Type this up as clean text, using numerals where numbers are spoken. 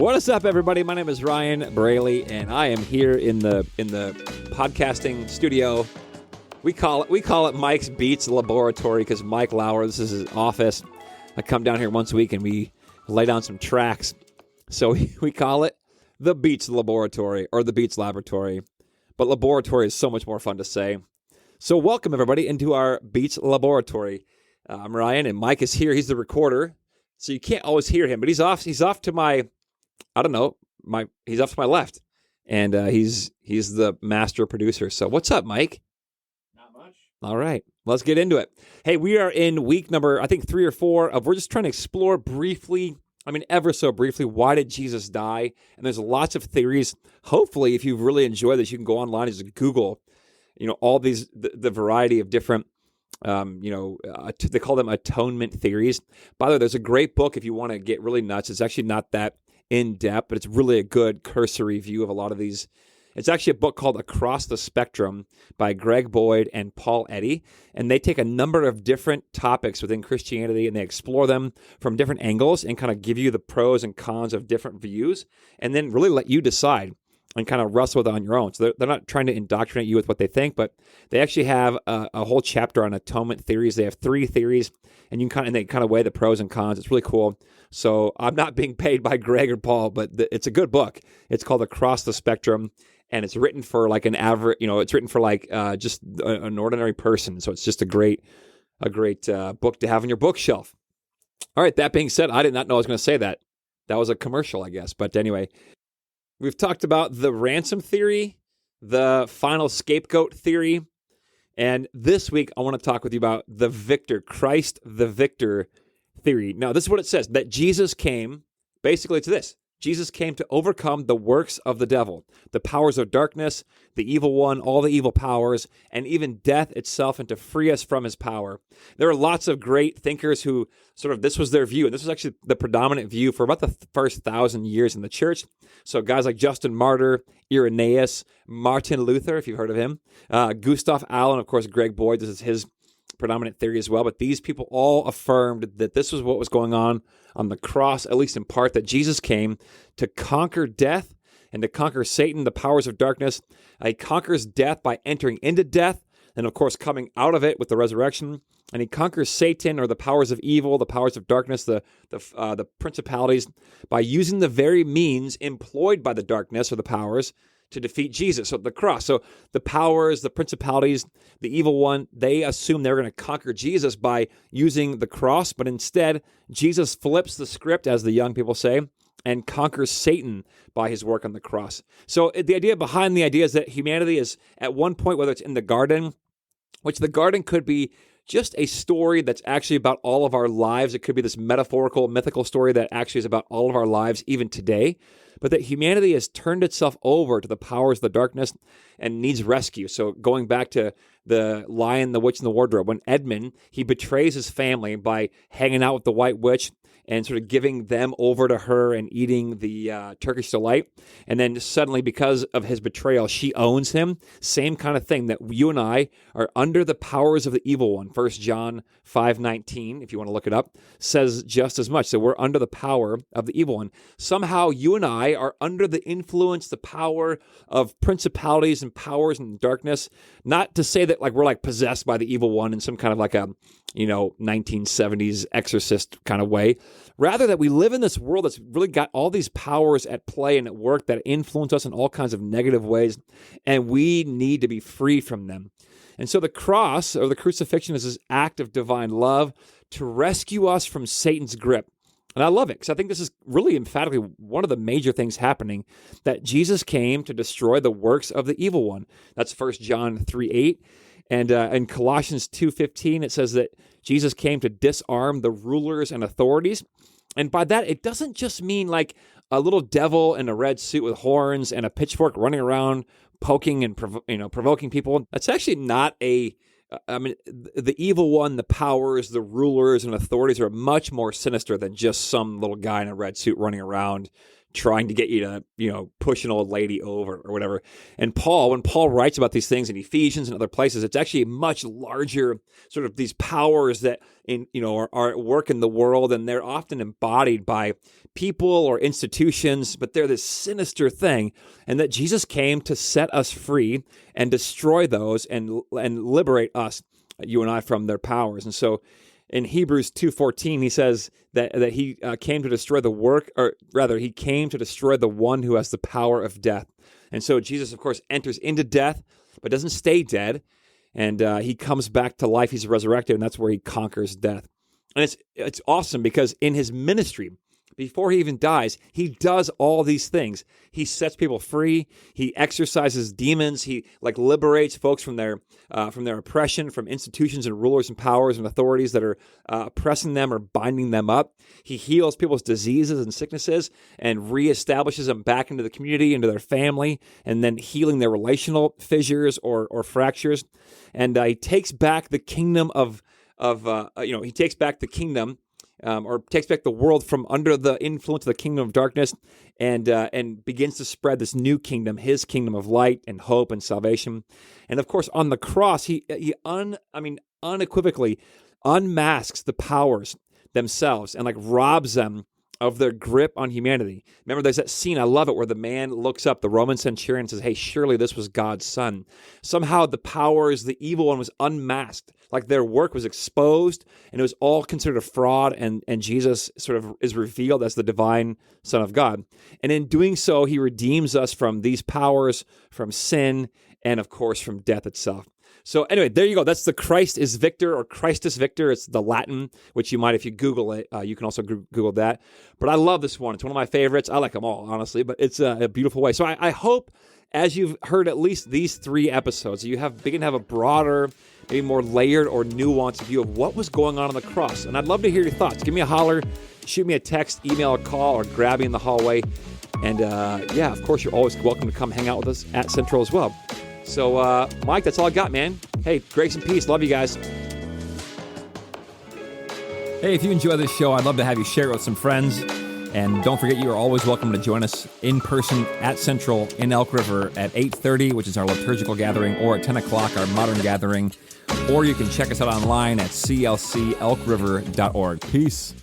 What is up, everybody? My name is Ryan Braley, and I am here in the podcasting studio. We call it Mike's Beats Laboratory because Mike Lauer, this is his office. I come down here once a week and we lay down some tracks. So we call it the Beats Laboratory or the Beats Laboratory. But laboratory is so much more fun to say. So welcome, everybody, into our Beats Laboratory. I'm Ryan, and Mike is here. He's the recorder, so you can't always hear him. But he's off to my, he's off to my left, and he's the master producer. So what's up, Mike? Not much. All right, let's get into it. Hey, we are in week number, I think, 3 or 4 of, we're just trying to explore briefly, ever so briefly, why did Jesus die? And there's lots of theories. Hopefully, if you really enjoy this, you can go online and just Google, all these, the variety of different, they call them atonement theories. By the way, there's a great book if you want to get really nuts. It's actually not that in-depth, but it's really a good cursory view of a lot of these. It's actually a book called Across the Spectrum by Greg Boyd and Paul Eddy, and they take a number of different topics within Christianity and they explore them from different angles and kind of give you the pros and cons of different views and then really let you decide and kind of wrestle with it on your own. So they're not trying to indoctrinate you with what they think, but they actually have a whole chapter on atonement theories. They have 3 theories, and they kind of weigh the pros and cons. It's really cool. So I'm not being paid by Greg or Paul, but it's a good book. It's called Across the Spectrum, and it's written for like an average, it's written for like just an ordinary person. So it's just a great book to have on your bookshelf. All right, that being said, I did not know I was going to say that. That was a commercial, I guess. But anyway, we've talked about the ransom theory, the final scapegoat theory, and this week I want to talk with you about the victor, Christ the victor theory. Now, this is what it says, that Jesus came, basically it's this. Jesus came to overcome the works of the devil, the powers of darkness, the evil one, all the evil powers, and even death itself, and to free us from his power. There are lots of great thinkers who this was their view, and this was actually the predominant view for about the first 1,000 years in the church. So guys like Justin Martyr, Irenaeus, Martin Luther, if you've heard of him, Gustav Allen, of course, Greg Boyd, this is his predominant theory as well, but these people all affirmed that this was what was going on the cross, at least in part, that Jesus came to conquer death and to conquer Satan, the powers of darkness. He conquers death by entering into death and, of course, coming out of it with the resurrection. And he conquers Satan, or the powers of evil, the powers of darkness, the principalities, by using the very means employed by the darkness or the powers to defeat Jesus. So the cross. So the powers, the principalities, the evil one, they assume they're going to conquer Jesus by using the cross, but instead Jesus flips the script, as the young people say, and conquers Satan by his work on the cross. So the idea behind the idea is that humanity is at one point, whether it's in the garden, which the garden could be just a story that's actually about all of our lives. It could be this metaphorical, mythical story that actually is about all of our lives, even today. But that humanity has turned itself over to the powers of the darkness and needs rescue. So going back to the Lion, the Witch, and the Wardrobe, when Edmund, he betrays his family by hanging out with the White Witch and sort of giving them over to her and eating the Turkish delight. And then suddenly, because of his betrayal, she owns him. Same kind of thing, that you and I are under the powers of the evil one. 1 John 5:19, if you want to look it up, says just as much. So we're under the power of the evil one. Somehow you and I are under the influence, the power of principalities and powers and darkness. Not to say that we're possessed by the evil one in some kind of like a 1970s exorcist kind of way. Rather, that we live in this world that's really got all these powers at play and at work that influence us in all kinds of negative ways, and we need to be free from them. And so the cross, or the crucifixion, is this act of divine love to rescue us from Satan's grip. And I love it, because I think this is really emphatically one of the major things happening, that Jesus came to destroy the works of the evil one. That's 1 John 3:8. And in Colossians 2:15, it says that Jesus came to disarm the rulers and authorities. And by that, it doesn't just mean like a little devil in a red suit with horns and a pitchfork running around poking and provoking people. That's actually not the evil one, the powers, the rulers and authorities are much more sinister than just some little guy in a red suit running around trying to get you to, push an old lady over or whatever. And when Paul writes about these things in Ephesians and other places, it's actually a much larger sort of these powers that are at work in the world, and they're often embodied by people or institutions, but they're this sinister thing, and that Jesus came to set us free and destroy those and liberate us, you and I, from their powers. And so in Hebrews 2:14, he says that he came to destroy the work, or rather, he came to destroy the one who has the power of death. And so Jesus, of course, enters into death, but doesn't stay dead. And he comes back to life. He's resurrected, and that's where he conquers death. And it's awesome because in his ministry, before he even dies, he does all these things. He sets people free. He exorcises demons. He liberates folks from their oppression, from institutions and rulers and powers and authorities that are oppressing them or binding them up. He heals people's diseases and sicknesses and reestablishes them back into the community, into their family, and then healing their relational fissures or fractures. And he takes back the kingdom he takes back the kingdom. Or takes back the world from under the influence of the kingdom of darkness, and begins to spread this new kingdom, his kingdom of light and hope and salvation. And of course, on the cross, he unequivocally unmasks the powers themselves and robs them of their grip on humanity. Remember, there's that scene, I love it, where the man looks up, the Roman centurion, says, hey, surely this was God's son. Somehow the powers, the evil one was unmasked, their work was exposed, and it was all considered a fraud, and Jesus sort of is revealed as the divine Son of God. And in doing so, he redeems us from these powers, from sin, and of course, from death itself. So anyway, there you go. That's the Christ is Victor, or Christus Victor. It's the Latin, which you might, if you Google it, you can also Google that. But I love this one. It's one of my favorites. I like them all, honestly, but it's a beautiful way. So I hope, as you've heard at least these 3 episodes, you begin to have a broader, maybe more layered or nuanced view of what was going on the cross. And I'd love to hear your thoughts. Give me a holler, shoot me a text, email, a call, or grab me in the hallway. And of course, you're always welcome to come hang out with us at Central as well. So, Mike, that's all I got, man. Hey, grace and peace. Love you guys. Hey, if you enjoy this show, I'd love to have you share it with some friends. And don't forget, you are always welcome to join us in person at Central in Elk River at 8:30, which is our liturgical gathering, or at 10 o'clock, our modern gathering. Or you can check us out online at clcelkriver.org. Peace.